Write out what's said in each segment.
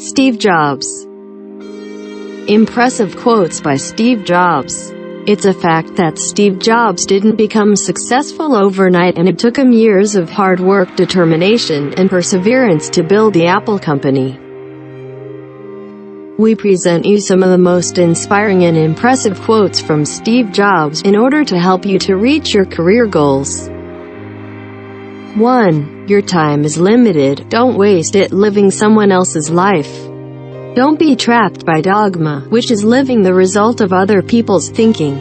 Steve Jobs. Impressive quotes by Steve Jobs. It's a fact that Steve Jobs didn't become successful overnight, and it took him years of hard work, determination, and perseverance to build the Apple company. We present you some of the most inspiring and impressive quotes from Steve Jobs in order to help you to reach your career goals. 1. Your time is limited. Don't waste it living someone else's life. Don't be trapped by dogma, which is living the result of other people's thinking.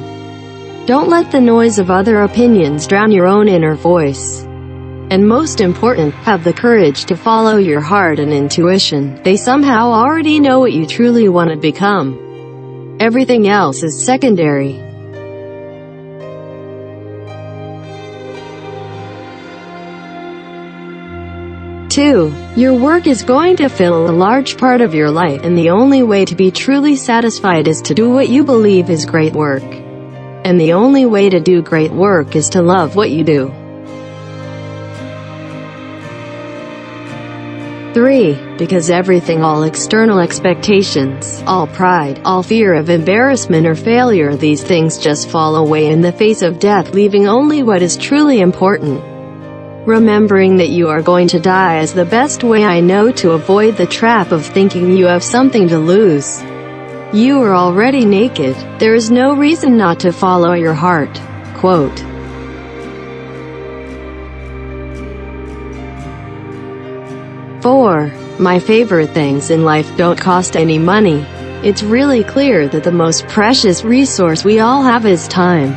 Don't let the noise of other opinions drown your own inner voice. And most important, have the courage to follow your heart and intuition. They somehow already know what you truly want to become. Everything else is secondary. 2. Your work is going to fill a large part of your life, and the only way to be truly satisfied is to do what you believe is great work. And the only way to do great work is to love what you do. 3. Because everything, all external expectations, all pride, all fear of embarrassment or failure, these things just fall away in the face of death, leaving only what is truly important. Remembering that you are going to die is the best way I know to avoid the trap of thinking you have something to lose. You are already naked. There is no reason not to follow your heart. Quote. 4. My favorite things in life don't cost any money. It's really clear that the most precious resource we all have is time.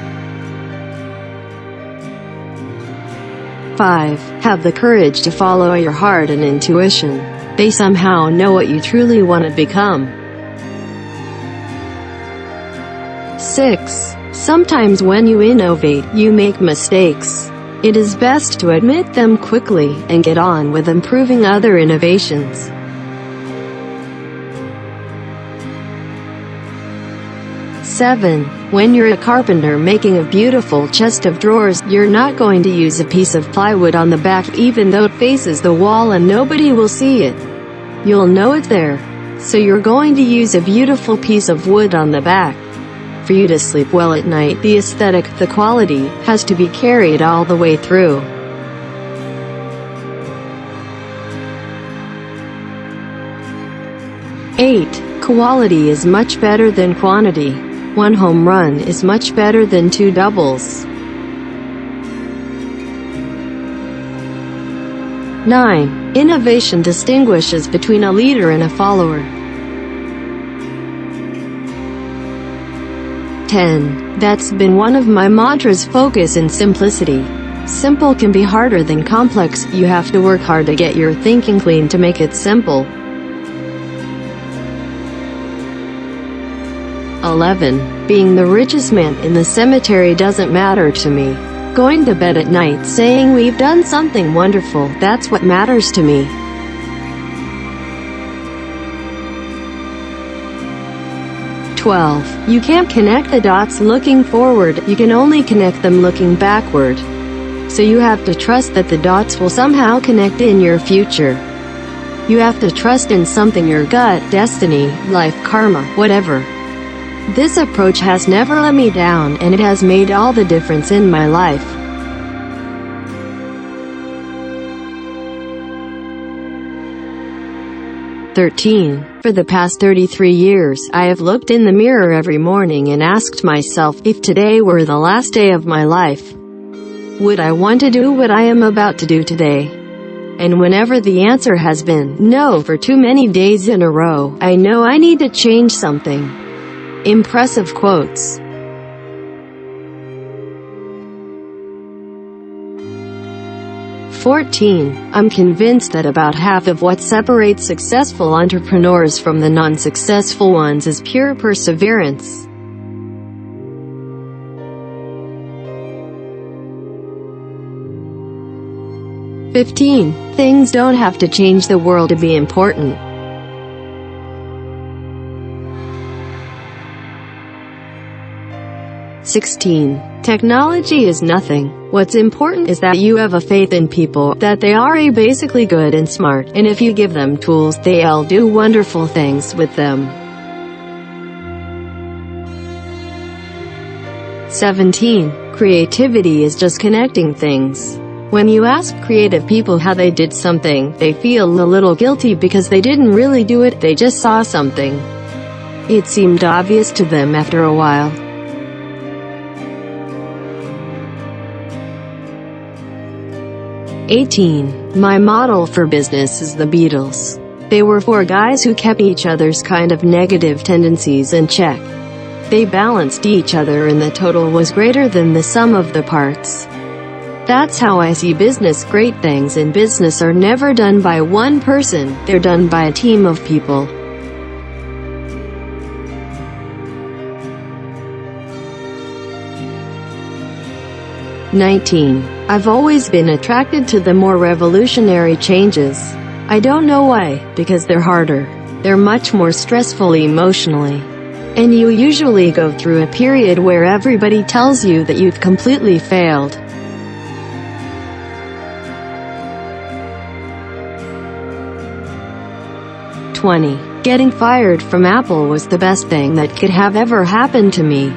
5. Have the courage to follow your heart and intuition. They somehow know what you truly want to become. 6. Sometimes when you innovate, you make mistakes. It is best to admit them quickly, and get on with improving other innovations. 7. When you're a carpenter making a beautiful chest of drawers, you're not going to use a piece of plywood on the back, even though it faces the wall and nobody will see it. You'll know it's there. So you're going to use a beautiful piece of wood on the back. For you to sleep well at night, the aesthetic, the quality, has to be carried all the way through. 8. Quality is much better than quantity. One home run is much better than 2 doubles. 9. Innovation distinguishes between a leader and a follower. 10. That's been one of my mantras: focus and simplicity. Simple can be harder than complex. You have to work hard to get your thinking clean to make it simple. 11. Being the richest man in the cemetery doesn't matter to me. Going to bed at night saying we've done something wonderful, that's what matters to me. 12. You can't connect the dots looking forward, you can only connect them looking backward. So you have to trust that the dots will somehow connect in your future. You have to trust in something, your gut, destiny, life, karma, whatever. This approach has never let me down, and it has made all the difference in my life. For the past 33 years, I have looked in the mirror every morning and asked myself, if today were the last day of my life, would I want to do what I am about to do today? And whenever the answer has been no for too many days in a row, I know I need to change something. Impressive quotes. 14. I'm convinced that about half of what separates successful entrepreneurs from the non-successful ones is pure perseverance. 15. Things don't have to change the world to be important. 16. Technology is nothing. What's important is that you have a faith in people, that they are basically good and smart, and if you give them tools, they'll do wonderful things with them. 17. Creativity is just connecting things. When you ask creative people how they did something, they feel a little guilty because they didn't really do it, they just saw something. It seemed obvious to them after a while. 18. My model for business is the Beatles. They were four guys who kept each other's kind of negative tendencies in check. They balanced each other and the total was greater than the sum of the parts. That's how I see business. Great things in business are never done by one person, they're done by a team of people. I've always been attracted to the more revolutionary changes. I don't know why, because they're harder. They're much more stressful emotionally. And you usually go through a period where everybody tells you that you've completely failed. Getting fired from Apple was the best thing that could have ever happened to me.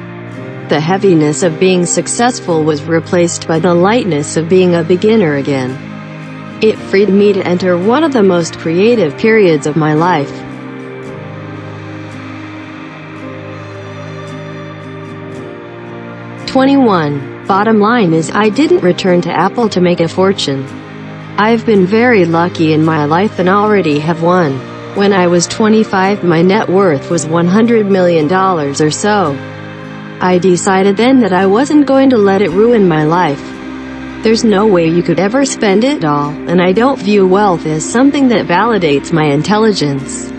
The heaviness of being successful was replaced by the lightness of being a beginner again. It freed me to enter one of the most creative periods of my life. Bottom line is, I didn't return to Apple to make a fortune. I've been very lucky in my life and already have won. When I was 25, my net worth was $100 million or so. I decided then that I wasn't going to let it ruin my life. There's no way you could ever spend it all, and I don't view wealth as something that validates my intelligence.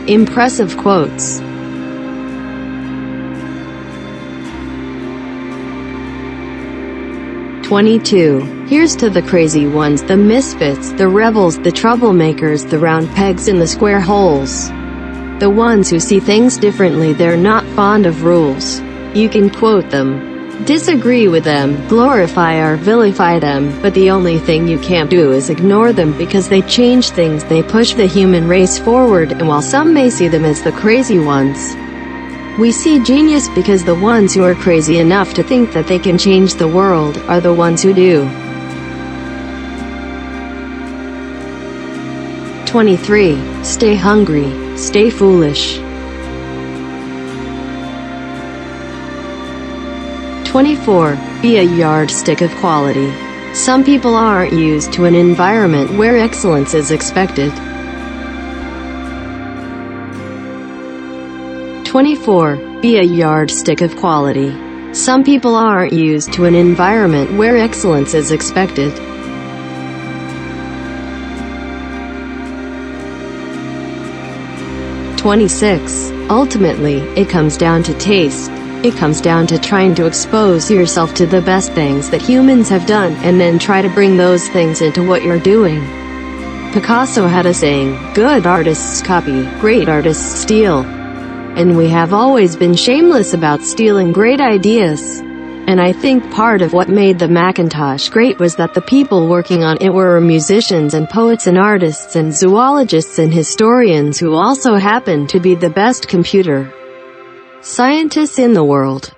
Impressive quotes. Here's to the crazy ones, the misfits, the rebels, the troublemakers, the round pegs in the square holes. The ones who see things differently. They're not fond of rules. You can quote them, disagree with them, glorify or vilify them, but the only thing you can't do is ignore them because they change things, they push the human race forward, and while some may see them as the crazy ones, we see genius because the ones who are crazy enough to think that they can change the world are the ones who do. 23. Stay hungry, stay foolish. 24. Be a yardstick of quality. Some people aren't used to an environment where excellence is expected. 24. Be a yardstick of quality. Some people aren't used to an environment where excellence is expected. 26. Ultimately, it comes down to taste. It comes down to trying to expose yourself to the best things that humans have done, and then try to bring those things into what you're doing. Picasso had a saying, "Good artists copy, great artists steal." And we have always been shameless about stealing great ideas. And I think part of what made the Macintosh great was that the people working on it were musicians and poets and artists and zoologists and historians who also happened to be the best computer scientists in the world.